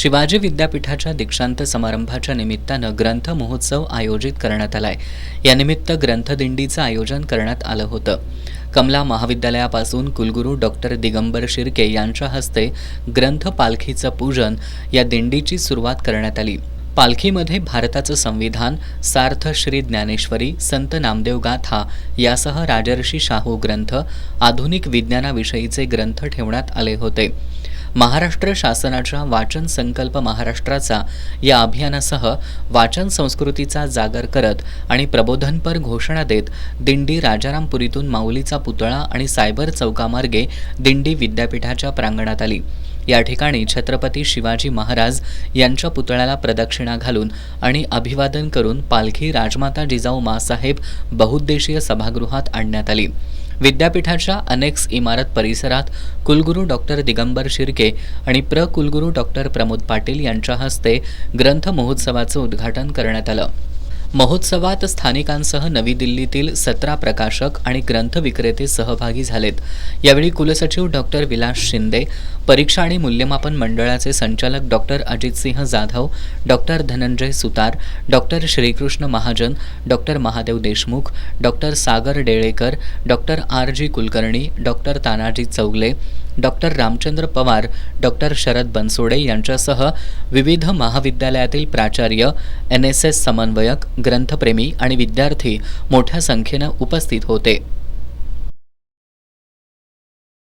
शिवाजी विद्यापीठाच्या दीक्षांत समारंभाच्या निमित्तानं ग्रंथ महोत्सव आयोजित करण्यात आलाय। यानिमित्त ग्रंथदिंडीचं आयोजन करण्यात आलं होतं। कमला महाविद्यालयापासून कुलगुरू डॉक्टर दिगंबर शिर्के यांच्या हस्ते ग्रंथ पालखीचं पूजन या दिंडीची सुरुवात करण्यात आली। पालखीमध्ये भारताचं संविधान, सार्थ श्री ज्ञानेश्वरी, संत नामदेव गाथा यासह राजर्षी शाहू ग्रंथ, आधुनिक विज्ञानाविषयीचे ग्रंथ ठेवण्यात आले होते। महाराष्ट्र शासनाच्या वाचन संकल्प महाराष्ट्राचा या अभियानासह वाचन संस्कृतीचा जागर करत आणि प्रबोधनपर घोषणा देत दिंडी राजारामपुरीतून माऊलीचा पुतळा आणि सायबर चौकामार्गे दिंडी विद्यापीठाच्या प्रांगणात आली। या ठिकाणी छत्रपती शिवाजी महाराज यांच्या पुतळ्याला प्रदक्षिणा घालून आणि अभिवादन करून पालखी राजमाता जिजाऊ माँसाहेब बहुउद्देशीय सभागृहात आणण्यात आली। विद्यापीठाच्या अनेक्स इमारत परिसरात कुलगुरू डॉक्टर दिगंबर शिर्के आणि कुलगुरू डॉक्टर प्रमोद पाटील यांच्या हस्ते ग्रंथ महोत्सवाचं उद्घाटन करण्यात आलं। महोत्सवात स्थानिकांसह नवी दिल्लीतील 17 प्रकाशक आणि ग्रंथ विक्रेते सहभागी झालेत। यावेळी कुलसचिव डॉक्टर विलास शिंदे, परीक्षा आणि मूल्यमापन मंडळाचे संचालक doctor Ajitsinh Jadhav, doctor Dhananjay Sutar, doctor Shrikrishna Mahajan, doctor Mahadev Deshmukh, doctor Sagar Delekar, doctor RG Kulkarni, doctor Tanaji Chougule, doctor Ramchandra Pawar, doctor Sharad Bansode यांच्यासह विविध महाविद्यालयातील प्राचार्य, NSS समन्वयक, ग्रंथप्रेमी आणि विद्यार्थी मोठ्या संख्येनं उपस्थित होते।